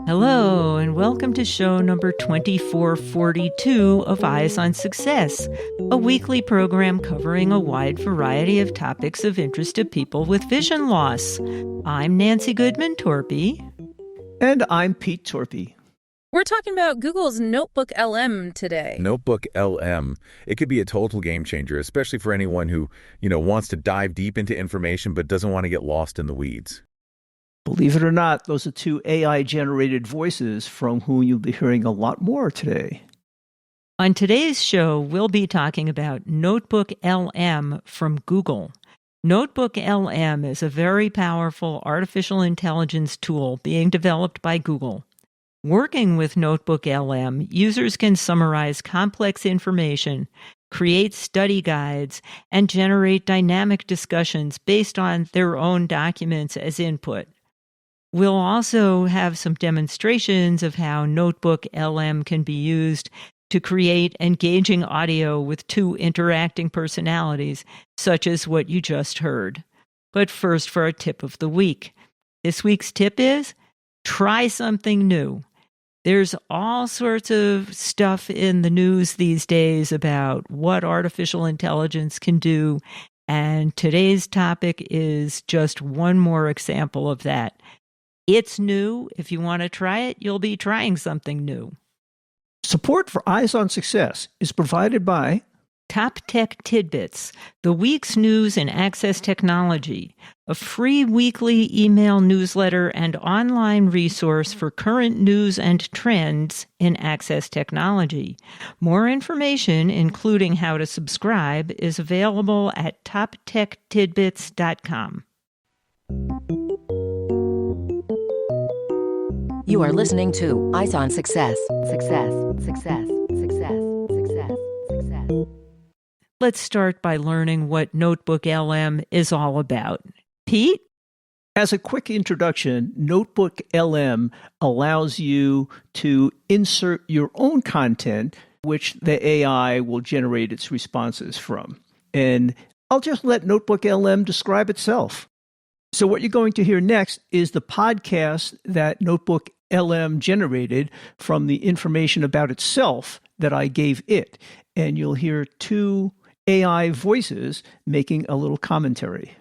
Hello, and welcome to show number 2442 of Eyes on Success, a weekly program covering a wide variety of topics of interest to people with vision loss. I'm Nancy Torpey. And I'm Pete Torpey. We're talking about Google's NotebookLM today. NotebookLM. It could be a total game changer, especially for anyone who, wants to dive deep into information but doesn't want to get lost in the weeds. Believe it or not, those are two AI-generated voices from whom you'll be hearing a lot more today. On today's show, we'll be talking about NotebookLM from Google. NotebookLM is a very powerful artificial intelligence tool being developed by Google. Working with NotebookLM, users can summarize complex information, create study guides, and generate dynamic discussions based on their own documents as input. We'll also have some demonstrations of how NotebookLM can be used to create engaging audio with two interacting personalities, such as what you just heard. But first, for our tip of the week. This week's tip is, try something new. There's all sorts of stuff in the news these days about what artificial intelligence can do, and today's topic is just one more example of that. It's new. If you want to try it, you'll be trying something new. Support for Eyes on Success is provided by Top Tech Tidbits, the week's news in access technology, a free weekly email newsletter and online resource for current news and trends in access technology. More information, including how to subscribe, is available at toptechtidbits.com. You are listening to Eyes on Success. Success, success, success, success, success. Let's start by learning what NotebookLM is all about. Pete? As a quick introduction, NotebookLM allows you to insert your own content, which the AI will generate its responses from. And I'll just let NotebookLM describe itself. So what you're going to hear next is the podcast that NotebookLM generated from the information about itself that I gave it. And you'll hear two AI voices making a little commentary.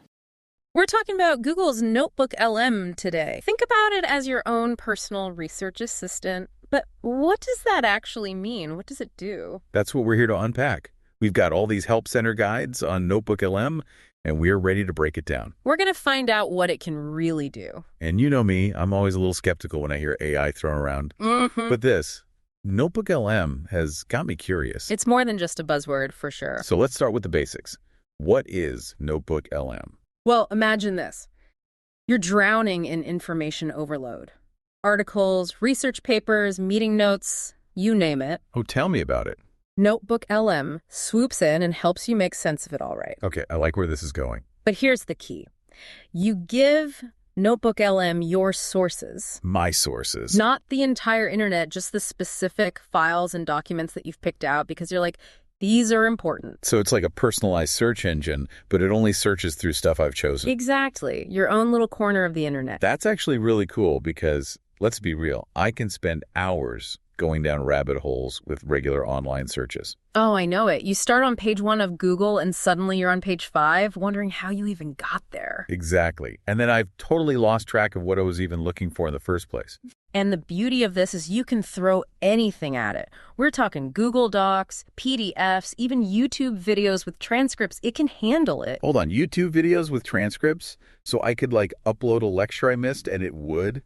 We're talking about Google's NotebookLM today. Think about it as your own personal research assistant. But what does that actually mean? What does it do? That's what we're here to unpack. We've got all these help center guides on NotebookLM, and we're ready to break it down. We're going to find out what it can really do. And you know me, I'm always a little skeptical when I hear AI thrown around. But this, NotebookLM, has got me curious. It's more than just a buzzword, for sure. So let's start with the basics. What is NotebookLM? Well, imagine this. You're drowning in information overload. Articles, research papers, meeting notes, you name it. Oh, tell me about it. NotebookLM swoops in and helps you make sense of it all right. Okay, I like where this is going. But here's the key. You give NotebookLM your sources. My sources. Not the entire internet, just the specific files and documents that you've picked out because you're like, these are important. So it's like a personalized search engine, but it only searches through stuff I've chosen. Exactly. Your own little corner of the internet. That's actually really cool because, let's be real, I can spend hours going down rabbit holes with regular online searches. Oh, I know it. You start on page 1 of Google and suddenly you're on page 5, wondering how you even got there. Exactly. And then I've totally lost track of what I was even looking for in the first place. And the beauty of this is you can throw anything at it. We're talking Google Docs, PDFs, even YouTube videos with transcripts. It can handle it. Hold on, YouTube videos with transcripts? So I could upload a lecture I missed and it would?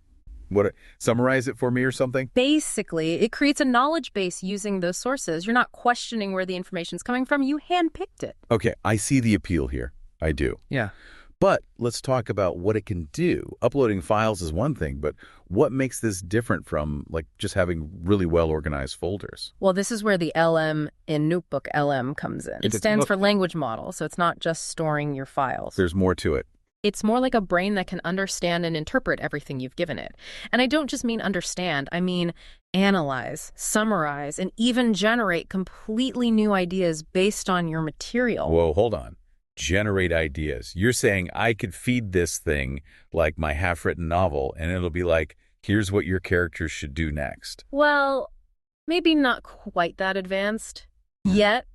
Summarize it for me or something? Basically, it creates a knowledge base using those sources. You're not questioning where the information's coming from. You handpicked it. Okay, I see the appeal here. I do. Yeah. But let's talk about what it can do. Uploading files is one thing, but what makes this different from just having really well-organized folders? Well, this is where the LM in NotebookLM comes in. It stands for language model, so it's not just storing your files. There's more to it. It's more like a brain that can understand and interpret everything you've given it. And I don't just mean understand, I mean analyze, summarize, and even generate completely new ideas based on your material. Whoa, hold on. generate ideas. You're saying I could feed this thing like my half-written novel, and it'll be like, here's what your characters should do next. Well, maybe not quite that advanced yet,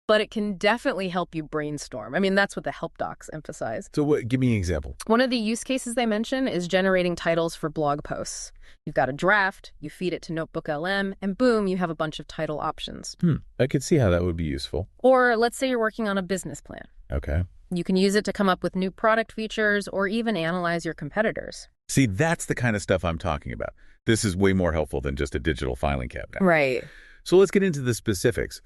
but it can definitely help you brainstorm. I mean, that's what the help docs emphasize. So give me an example. One of the use cases they mention is generating titles for blog posts. You've got a draft, you feed it to NotebookLM, and boom, you have a bunch of title options. I could see how that would be useful. Or let's say you're working on a business plan. Okay. You can use it to come up with new product features or even analyze your competitors. See, that's the kind of stuff I'm talking about. This is way more helpful than just a digital filing cabinet. Right. So let's get into the specifics.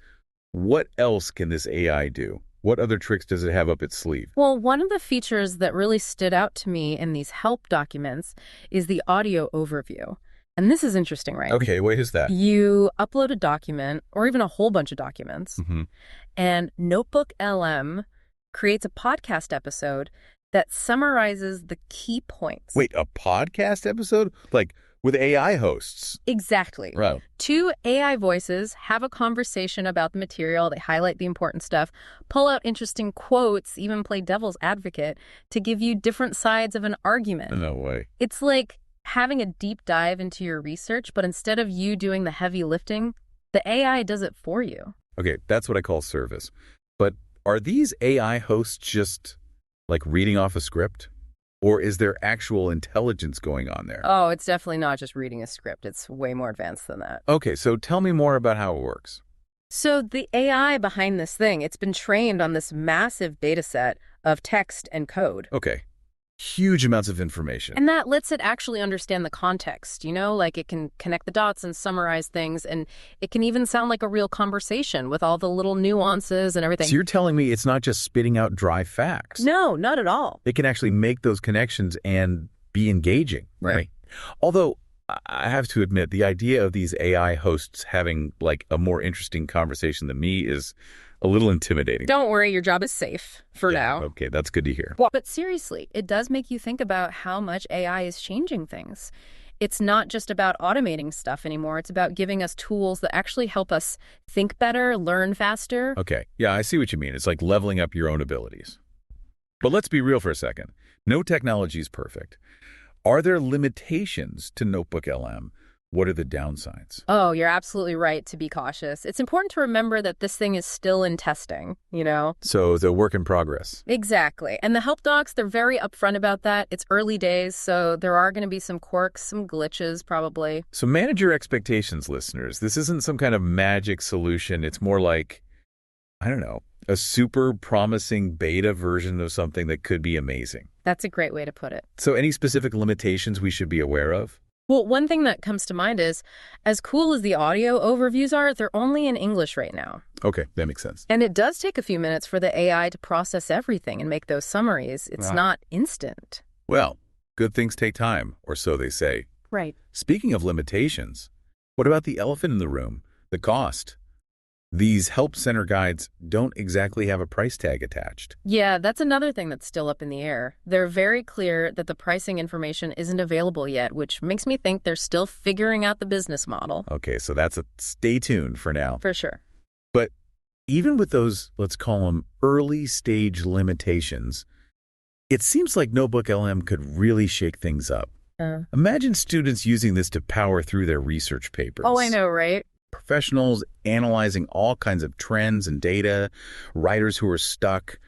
What else can this AI do? What other tricks does it have up its sleeve? Well, one of the features that really stood out to me in these help documents is the audio overview. And this is interesting, right? Okay, what is that? You upload a document or even a whole bunch of documents, and NotebookLM creates a podcast episode that summarizes the key points. Wait, a podcast episode? Like with AI hosts? Exactly. Right. 2 AI voices have a conversation about the material. They highlight the important stuff, pull out interesting quotes, even play devil's advocate to give you different sides of an argument. No way. It's like having a deep dive into your research, but instead of you doing the heavy lifting, the AI does it for you. Okay, that's what I call service. But are these AI hosts just like reading off a script? Or is there actual intelligence going on there? Oh, it's definitely not just reading a script. It's way more advanced than that. Okay, so tell me more about how it works. So the AI behind this thing, it's been trained on this massive data set of text and code. Okay, huge amounts of information. And that lets it actually understand the context, like it can connect the dots and summarize things, and it can even sound like a real conversation with all the little nuances and everything. So you're telling me it's not just spitting out dry facts? No, not at all. It can actually make those connections and be engaging. Right. Although, I have to admit, the idea of these AI hosts having like a more interesting conversation than me is a little intimidating. Don't worry, your job is safe for now. Okay, that's good to hear. But seriously, it does make you think about how much AI is changing things. It's not just about automating stuff anymore. It's about giving us tools that actually help us think better, learn faster. Okay, yeah, I see what you mean. It's like leveling up your own abilities. But let's be real for a second. No technology is perfect. Are there limitations to NotebookLM? What are the downsides? Oh, you're absolutely right to be cautious. It's important to remember that this thing is still in testing, So it's a work in progress. Exactly. And the help docs, they're very upfront about that. It's early days, so there are going to be some quirks, some glitches, probably. So manage your expectations, listeners. This isn't some kind of magic solution. It's more like, I don't know, a super promising beta version of something that could be amazing. That's a great way to put it. So any specific limitations we should be aware of? Well, one thing that comes to mind is, as cool as the audio overviews are, they're only in English right now. Okay, that makes sense. And it does take a few minutes for the AI to process everything and make those summaries. It's not instant. Well, good things take time, or so they say. Right. Speaking of limitations, what about the elephant in the room, the cost? These help center guides don't exactly have a price tag attached. Yeah, that's another thing that's still up in the air. They're very clear that the pricing information isn't available yet, which makes me think they're still figuring out the business model. Okay, so that's a stay tuned for now. For sure. But even with those, let's call them early stage limitations, it seems like NotebookLM could really shake things up. Imagine students using this to power through their research papers. Oh, I know, right? Professionals analyzing all kinds of trends and data, writers who are stuck.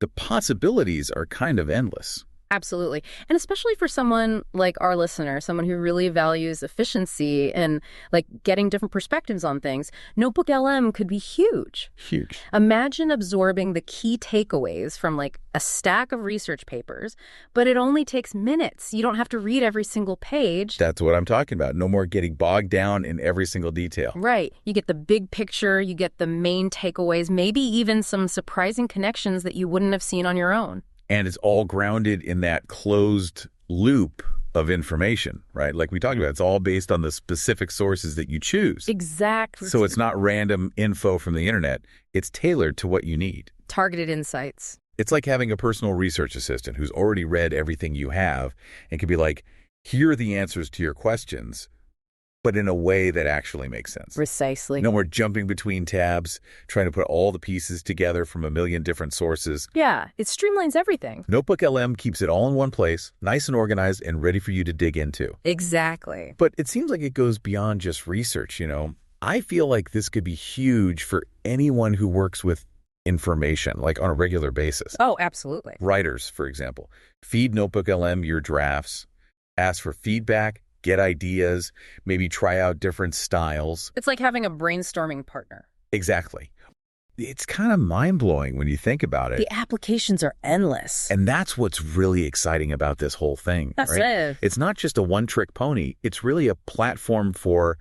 The possibilities are kind of endless. Absolutely. And especially for someone like our listener, someone who really values efficiency and like getting different perspectives on things, NotebookLM could be huge. Huge. Imagine absorbing the key takeaways from like a stack of research papers, but it only takes minutes. You don't have to read every single page. That's what I'm talking about. No more getting bogged down in every single detail. Right. You get the big picture, you get the main takeaways, maybe even some surprising connections that you wouldn't have seen on your own. And it's all grounded in that closed loop of information, right? Like we talked about, it's all based on the specific sources that you choose. Exactly. So it's not random info from the internet. It's tailored to what you need. Targeted insights. It's like having a personal research assistant who's already read everything you have and can be like, here are the answers to your questions. but in a way that actually makes sense. Precisely. No more jumping between tabs, trying to put all the pieces together from a million different sources. Yeah, it streamlines everything. NotebookLM keeps it all in one place, nice and organized and ready for you to dig into. Exactly. But it seems like it goes beyond just research, I feel like this could be huge for anyone who works with information, like on a regular basis. Oh, absolutely. Writers, for example. Feed NotebookLM your drafts, ask for feedback, get ideas, maybe try out different styles. It's like having a brainstorming partner. Exactly. It's kind of mind-blowing when you think about it. The applications are endless. And that's what's really exciting about this whole thing. That's right? it. It's not just a one-trick pony. It's really a platform for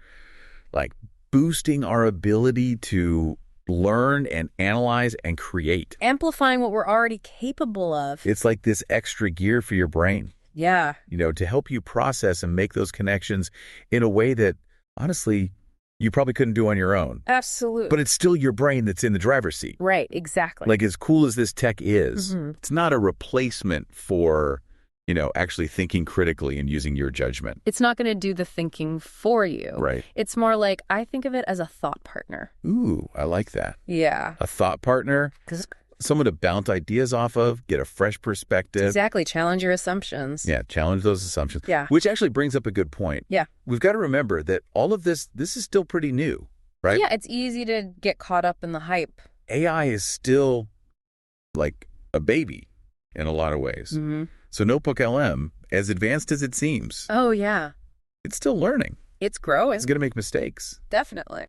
like boosting our ability to learn and analyze and create. Amplifying what we're already capable of. It's like this extra gear for your brain. Yeah. To help you process and make those connections in a way that, honestly, you probably couldn't do on your own. Absolutely. But it's still your brain that's in the driver's seat. Right, exactly. Like, as cool as this tech is, it's not a replacement for, actually thinking critically and using your judgment. It's not going to do the thinking for you. Right. It's more like, I think of it as a thought partner. Ooh, I like that. Yeah. A thought partner. 'Cause Someone to bounce ideas off of, get a fresh perspective. exactly. Challenge your assumptions. Yeah, challenge those assumptions. Yeah. Which actually brings up a good point. Yeah. We've got to remember that all of this is still pretty new, right? Yeah, it's easy to get caught up in the hype. AI is still like a baby in a lot of ways. Mm-hmm. So NotebookLM, as advanced as it seems, Oh, yeah. it's still learning. It's growing. It's going to make mistakes. Definitely.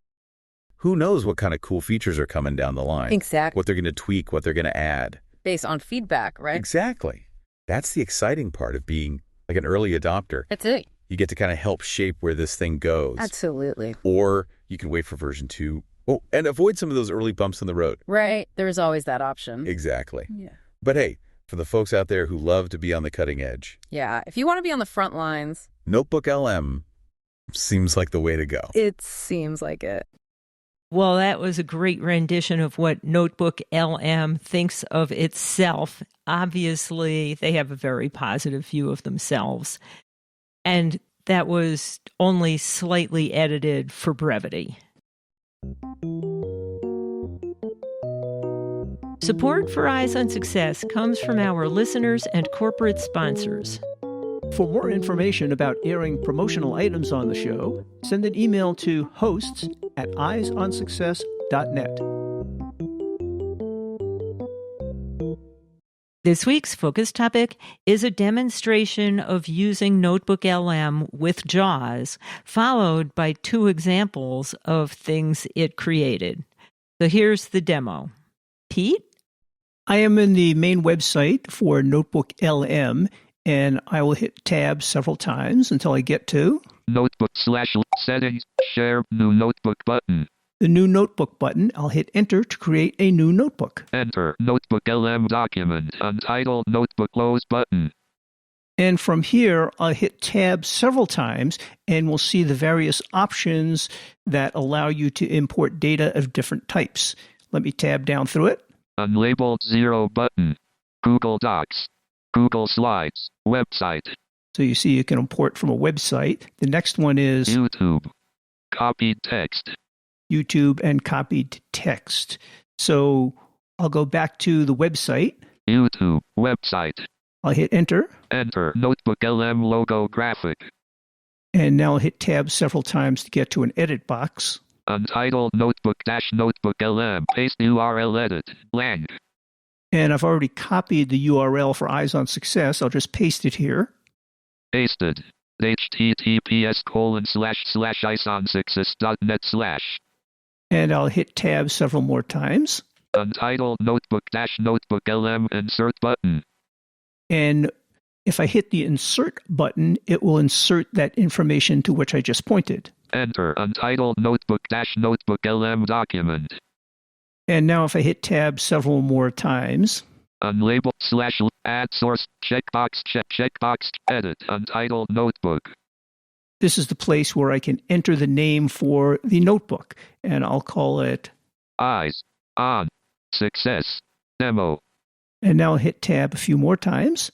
Who knows what kind of cool features are coming down the line? Exactly. What they're going to tweak, what they're going to add. Based on feedback, right? Exactly. That's the exciting part of being like an early adopter. That's it. You get to kind of help shape where this thing goes. Absolutely. Or you can wait for version 2. Oh, and avoid some of those early bumps in the road. Right. There's always that option. Exactly. Yeah. But hey, for the folks out there who love to be on the cutting edge, Yeah. If you want to be on the front lines, NotebookLM seems like the way to go. it seems like it. Well, that was a great rendition of what NotebookLM thinks of itself. Obviously, they have a very positive view of themselves. And that was only slightly edited for brevity. Support for Eyes on Success comes from our listeners and corporate sponsors. For more information about airing promotional items on the show, send an email to hosts@eyesonsuccess.net. This week's focus topic is a demonstration of using NotebookLM with JAWS, followed by 2 examples of things it created. So here's the demo. Pete? I am in the main website for NotebookLM, and I will hit tab several times until I get to Notebook/settings, share new notebook button. the new notebook button. I'll hit enter to create a new notebook. Enter NotebookLM document, untitled notebook close button. And from here, I'll hit tab several times, and we'll see the various options that allow you to import data of different types. Let me tab down through it. Unlabeled 0 button. Google Docs. Google Slides. Website. So you see you can import from a website. The next one is YouTube. Copied text. YouTube and copied text. So I'll go back to the website. YouTube. Website. I'll hit enter. Enter NotebookLM logo graphic. And now I'll hit tab several times to get to an edit box. Untitled notebook-notebookLM. Paste URL edit. Blank. And I've already copied the URL for Eyes on Success. I'll just paste it here. Pasted. https://isonsuccess.net/. And I'll hit tab several more times. Untitled notebook-notebookLM insert button. And if I hit the insert button, it will insert that information to which I just pointed. Enter untitled notebook-notebookLM document. And now if I hit tab several more times, Unlabeled /add source checkbox checkbox edit untitled notebook. this is the place where I can enter the name for the notebook. And I'll call it, Eyes on Success Demo. and now I'll hit tab a few more times.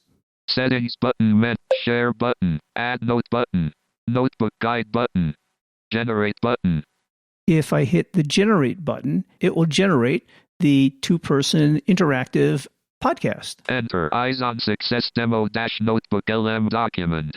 Settings button, share button, add note button, notebook guide button. Generate button. If I hit the generate button, it will generate the two-person interactive podcast. Enter Eyes on Success Demo-NotebookLM document.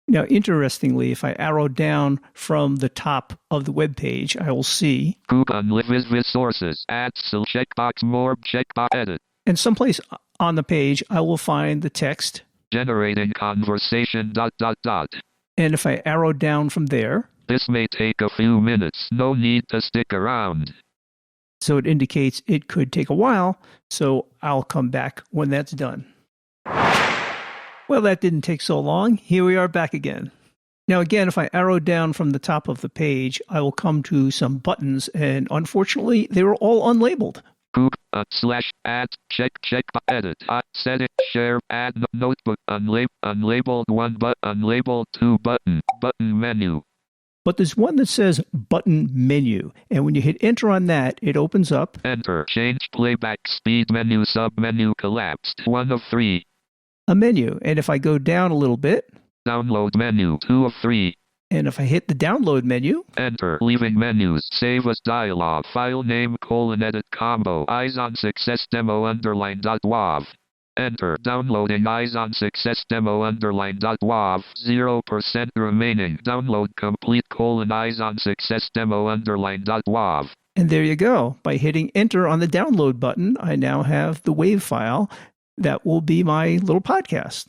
Now, interestingly, if I arrow down from the top of the web page, I will see Coupon resources. Add checkbox more checkbox edit. and someplace on the page, I will find the text. Generating conversation ... And if I arrow down from there, This may take a few minutes. No need to stick around. so it indicates it could take a while, so I'll come back when that's done. Well, that didn't take so long. Here we are back again. Now, again, if I arrow down from the top of the page, I will come to some buttons, and unfortunately, they were all unlabeled. Add, check, edit, set it, share, add, notebook, unlabeled 1 button, unlabeled 2 button, button menu. But there's one that says button menu, and when you hit enter on that, it opens up. Enter, change playback speed menu, sub-menu collapsed, 1 of 3. A menu, and if I go down a little bit, Download menu, 2 of 3. and if I hit the download menu, Enter, leaving menus, save as dialog, file name, edit combo, Eyes on Success Demo _.wav. Enter, downloading Eyes on Success Demo _.wav, 0% remaining, download complete, Eyes on Success Demo _.wav. and there you go. By hitting enter on the download button, I now have the WAV file that will be my little podcast.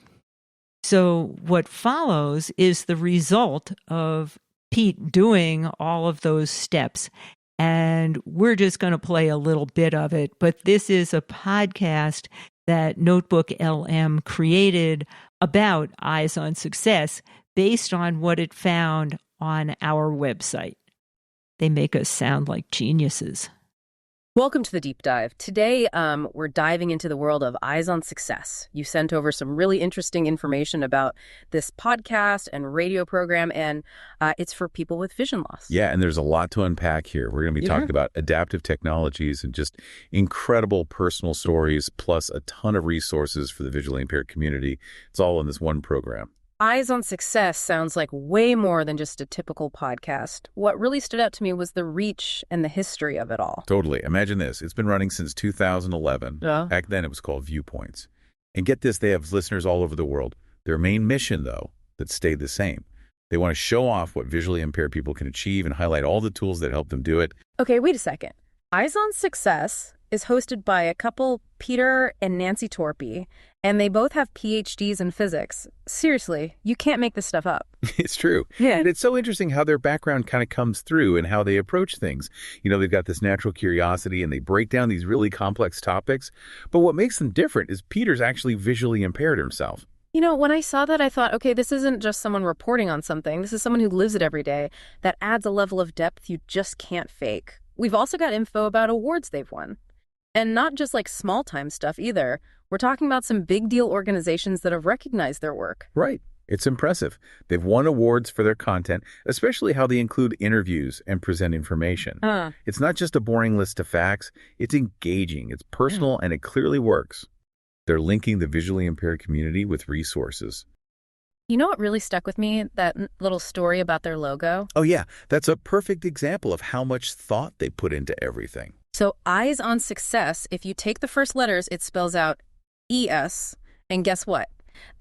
So what follows is the result of Pete doing all of those steps. And we're just going to play a little bit of it. But this is a podcast that NotebookLM created about Eyes on Success based on what it found on our website. They make us sound like geniuses. Welcome to the Deep Dive. Today, we're diving into the world of Eyes on Success. You sent over some really interesting information about this podcast and radio program, and it's for people with vision loss. Yeah, and there's a lot to unpack here. We're going to be talking about adaptive technologies and just incredible personal stories, plus a ton of resources for the visually impaired community. It's all in this one program. Eyes on Success sounds like way more than just a typical podcast. What really stood out to me was the reach and the history of it all. Totally. Imagine this. It's been running since 2011. Yeah. Back then, it was called Viewpoints. And get this, they have listeners all over the world. Their main mission, though, that stayed the same. They want to show off what visually impaired people can achieve and highlight all the tools that help them do it. Okay, wait a second. Eyes on Success is hosted by a couple, Peter and Nancy Torpey, and they both have PhDs in physics. Seriously, you can't make this stuff up. It's true. Yeah. And it's so interesting how their background kind of comes through and how they approach things. You know, they've got this natural curiosity and they break down these really complex topics. But what makes them different is Peter's actually visually impaired himself. You know, when I saw that, I thought, okay, this isn't just someone reporting on something. This is someone who lives it every day. That adds a level of depth you just can't fake. We've also got info about awards they've won. And not just like small-time stuff either. We're talking about some big-deal organizations that have recognized their work. Right. It's impressive. They've won awards for their content, especially how they include interviews and present information. It's not just a boring list of facts. It's engaging, it's personal, and it clearly works. They're linking the visually impaired community with resources. You know what really stuck with me? That little story about their logo? Oh, yeah. That's a perfect example of how much thought they put into everything. So Eyes on Success, if you take the first letters, it spells out ES. And guess what?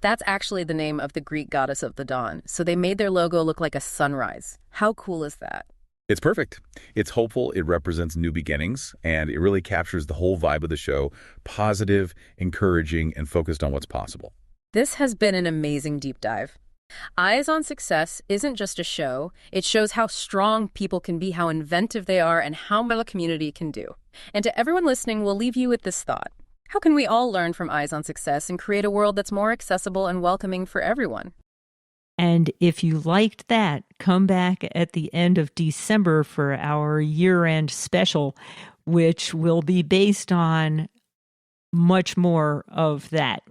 That's actually the name of the Greek goddess of the dawn. So they made their logo look like a sunrise. How cool is that? It's perfect. It's hopeful. It represents new beginnings, and it really captures the whole vibe of the show. Positive, encouraging, and focused on what's possible. This has been an amazing deep dive. Eyes on Success isn't just a show. It shows how strong people can be, how inventive they are, and how much a community can do. And to everyone listening, we'll leave you with this thought. How can we all learn from Eyes on Success and create a world that's more accessible and welcoming for everyone? And if you liked that, come back at the end of December for our year-end special, which will be based on much more of that.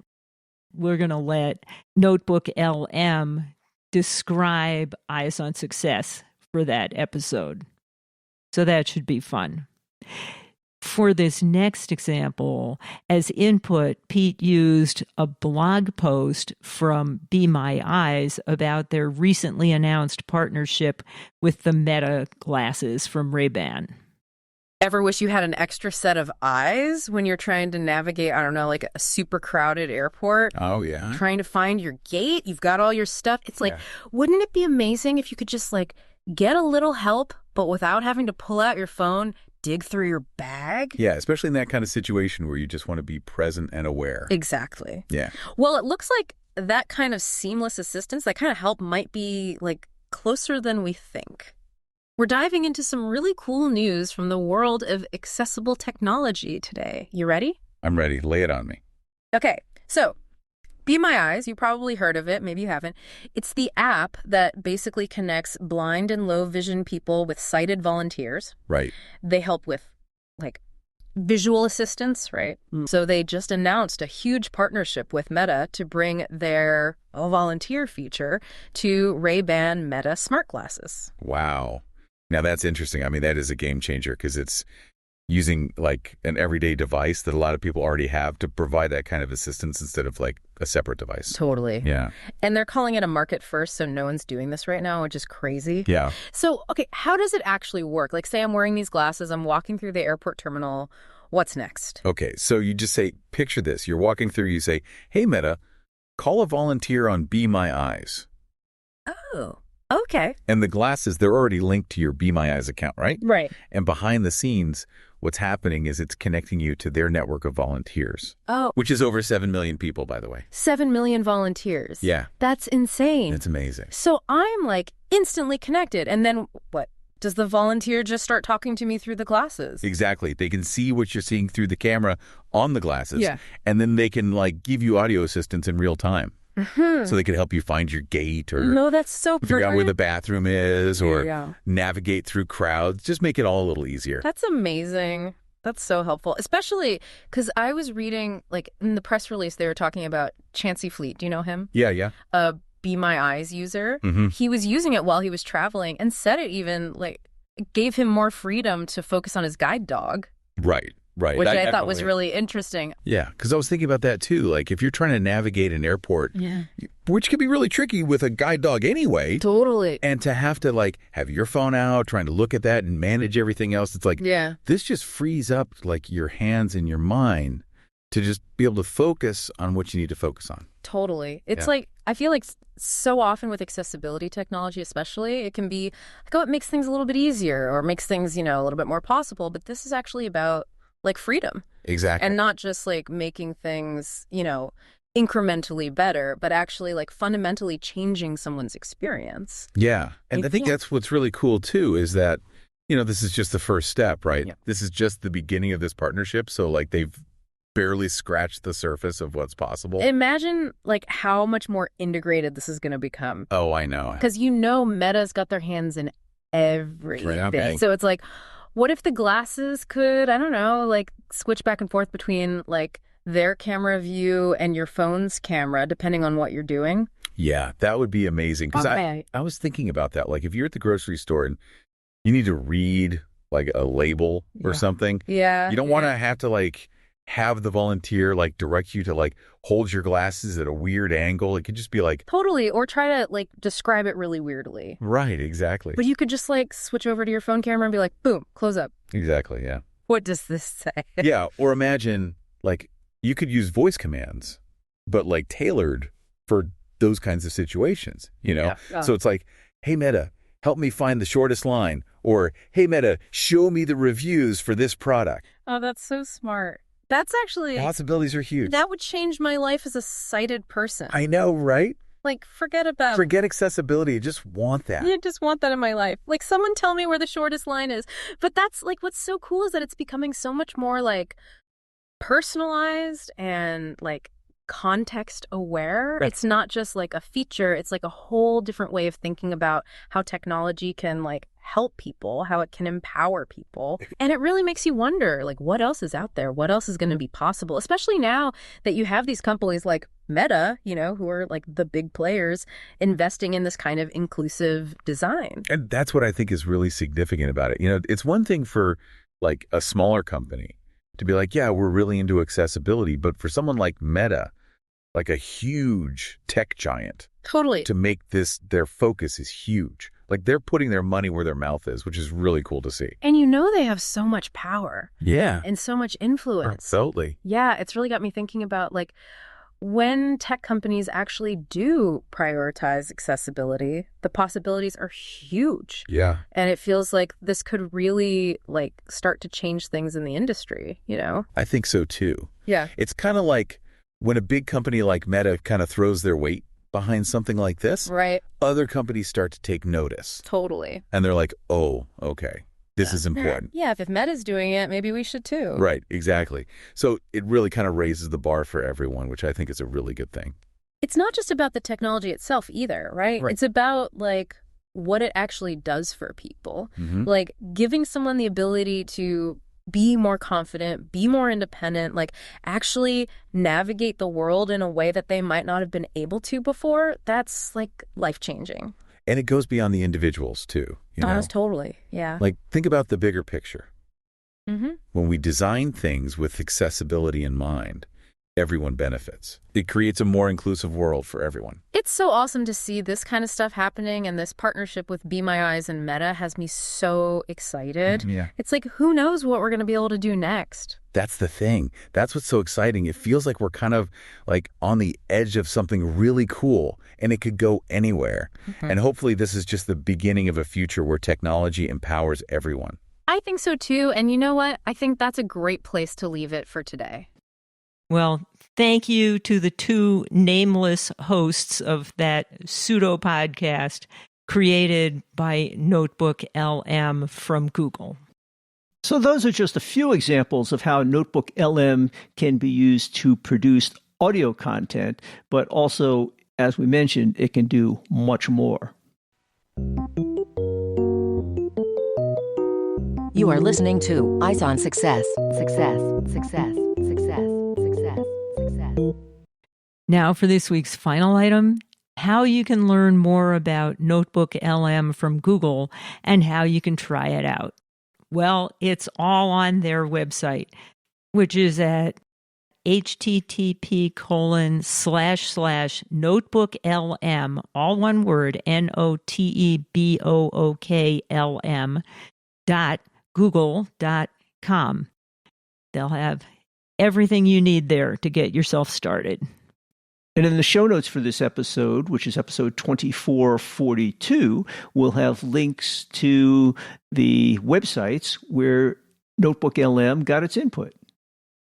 We're going to let NotebookLM describe Eyes on Success for that episode. So that should be fun. For this next example, as input, Pete used a blog post from Be My Eyes about their recently announced partnership with the Meta glasses from Ray-Ban. Ever wish you had an extra set of eyes when you're trying to navigate, I don't know, like a super crowded airport? Oh, yeah. Trying to find your gate, you've got all your stuff. It's like, wouldn't it be amazing if you could just like get a little help, but without having to pull out your phone, dig through your bag? Yeah, especially in that kind of situation where you just want to be present and aware. Exactly. Yeah. Well, it looks like that kind of seamless assistance, that kind of help might be like closer than we think. We're diving into some really cool news from the world of accessible technology today. You ready? I'm ready. Lay it on me. Okay, so Be My Eyes, you probably heard of it, maybe you haven't. It's the app that basically connects blind and low vision people with sighted volunteers. Right. They help with like visual assistance, right? So they just announced a huge partnership with Meta to bring their volunteer feature to Ray-Ban Meta smart glasses. Wow. Now that's interesting. I mean, that is a game changer because it's using like an everyday device that a lot of people already have to provide that kind of assistance instead of like a separate device. Totally. Yeah. And they're calling it a market first, so no one's doing this right now, which is crazy. Yeah. So, okay, how does it actually work? Like, say I'm wearing these glasses, I'm walking through the airport terminal. What's next? Okay, so you just say, picture this. You're walking through, you say, hey, Meta, call a volunteer on Be My Eyes. Oh, okay. And the glasses, they're already linked to your Be My Eyes account, right? Right. And behind the scenes, what's happening is it's connecting you to their network of volunteers. Oh. Which is over 7 million people, by the way. 7 million volunteers. Yeah. That's insane. It's amazing. So I'm like instantly connected. And then what? Does the volunteer just start talking to me through the glasses? Exactly. They can see what you're seeing through the camera on the glasses. Yeah. And then they can like give you audio assistance in real time. Mm-hmm. So they can help you find your gate or No, that's so figure out where the bathroom is or Yeah. navigate through crowds. Just make it all a little easier. That's amazing. That's so helpful, especially because I was reading, like, in the press release, they were talking about Chancey Fleet. Do you know him? Yeah, yeah. A Be My Eyes user. Mm-hmm. He was using it while he was traveling and said it even, like, gave him more freedom to focus on his guide dog. Right, right. Which I thought was really interesting. Yeah, because I was thinking about that too. Like if you're trying to navigate an airport, Yeah. which can be really tricky with a guide dog anyway, Totally. and to have to like have your phone out, trying to look at that and manage everything else, it's like, Yeah. this just frees up like your hands and your mind to just be able to focus on what you need to focus on. Totally. It's Yeah. like, I feel like so often with accessibility technology, especially, it can be like, oh, it makes things a little bit easier or makes things, you know, a little bit more possible. But this is actually about like freedom Exactly. and not just like making things, you know, incrementally better, but actually like fundamentally changing someone's experience. Yeah. And I think Yeah. that's what's really cool too, is that, you know, this is just the first step, right? Yeah. This is just the beginning of this partnership. So like they've barely scratched the surface of what's possible. Imagine like how much more integrated this is going to become. Oh, I know. Because you know Meta's got their hands in everything. Okay. So it's like, what if the glasses could, I don't know, like switch back and forth between like their camera view and your phone's camera, depending on what you're doing? Yeah, that would be amazing. Because Okay. I was thinking about that. Like if you're at the grocery store and you need to read like a label or Yeah. something, Yeah. you don't want to have to like have the volunteer like direct you to like hold your glasses at a weird angle. It could just be like, Totally. Or try to like describe it really weirdly. right, exactly. But you could just like switch over to your phone camera and be like, boom, close up. Exactly, yeah. What does this say? Yeah, or imagine like you could use voice commands, but like tailored for those kinds of situations, you know? Yeah. So it's like, hey, Meta, help me find the shortest line. Or, hey, Meta, show me the reviews for this product. Oh, that's so smart. That's actually, Possibilities are huge. that would change my life as a sighted person. I know, right? Like, forget about Forget accessibility. You just want that. I just want that in my life. Like, someone tell me where the shortest line is. But that's like what's so cool is that it's becoming so much more like personalized and like context aware. Right. It's not just like a feature, it's like a whole different way of thinking about how technology can like help people, how it can empower people. And it really makes you wonder, like, what else is out there? What else is going to be possible? Especially now that you have these companies like Meta, you know, who are like the big players investing in this kind of inclusive design. And that's what I think is really significant about it. You know, it's one thing for like a smaller company, to be like, yeah, we're really into accessibility. But for someone like Meta, like a huge tech giant, Totally. to make this their focus is huge. Like they're putting their money where their mouth is, which is really cool to see. And they have so much power. Yeah. And so much influence. Absolutely. Yeah, it's really got me thinking about like when tech companies actually do prioritize accessibility, the possibilities are huge. Yeah. And it feels like this could really like start to change things in the industry, I think so too. Yeah. It's kind of like when a big company like Meta kind of throws their weight behind something like this, Right. other companies start to take notice. Totally. And they're like, oh, okay, this is important. Yeah, if Meta's doing it, maybe we should too. Right, exactly. So it really kind of raises the bar for everyone, which I think is a really good thing. It's not just about the technology itself either, right? Right. It's about like what it actually does for people. Mhm. Like giving someone the ability to be more confident, be more independent, like actually navigate the world in a way that they might not have been able to before. That's like life-changing. And it goes beyond the individuals too. Totally. Yeah. Like think about the bigger picture. Mm-hmm. When we design things with accessibility in mind, everyone benefits. It creates a more inclusive world for everyone. It's so awesome to see this kind of stuff happening, and this partnership with Be My Eyes and Meta has me so excited. Yeah. It's like, who knows what we're going to be able to do next? That's the thing. That's what's so exciting. It feels like we're kind of like on the edge of something really cool, and it could go anywhere. Mm-hmm. And hopefully this is just the beginning of a future where technology empowers everyone. I think so too. And you know what? I think that's a great place to leave it for today. Well, thank you to the two nameless hosts of that pseudo podcast created by NotebookLM from Google. So those are just a few examples of how NotebookLM can be used to produce audio content, but also, as we mentioned, it can do much more. You are listening to Eyes on Success. Success, success, success, success, success. Now for this week's final item, how you can learn more about NotebookLM from Google and how you can try it out. Well, it's all on their website, which is at http://notebooklm, all one word, notebookLM.google.com. They'll have everything you need there to get yourself started. And in the show notes for this episode, which is episode 2442, we'll have links to the websites where NotebookLM got its input.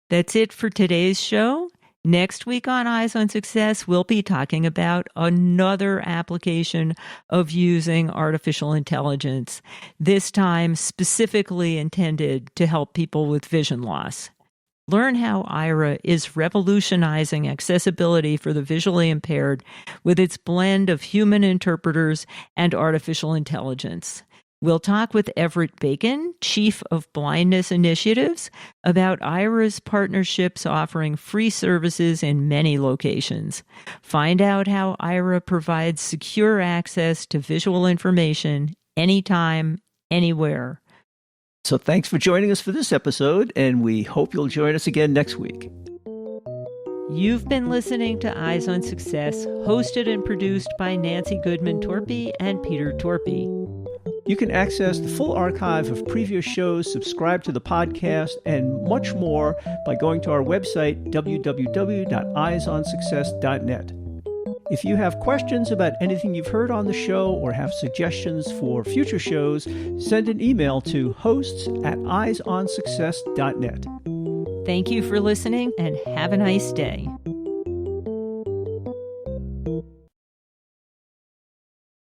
That's it for today's show. Next week on Eyes on Success, we'll be talking about another application of using artificial intelligence, this time specifically intended to help people with vision loss. Learn how Aira is revolutionizing accessibility for the visually impaired with its blend of human interpreters and artificial intelligence. We'll talk with Everett Bacon, Chief of Blindness Initiatives, about Aira's partnerships offering free services in many locations. Find out how Aira provides secure access to visual information anytime, anywhere. So thanks for joining us for this episode, and we hope you'll join us again next week. You've been listening to Eyes on Success, hosted and produced by Nancy Goodman-Torpey and Peter Torpey. You can access the full archive of previous shows, subscribe to the podcast, and much more by going to our website, www.eyesonsuccess.net. If you have questions about anything you've heard on the show or have suggestions for future shows, send an email to hosts@eyesonsuccess.net. Thank you for listening and have a nice day.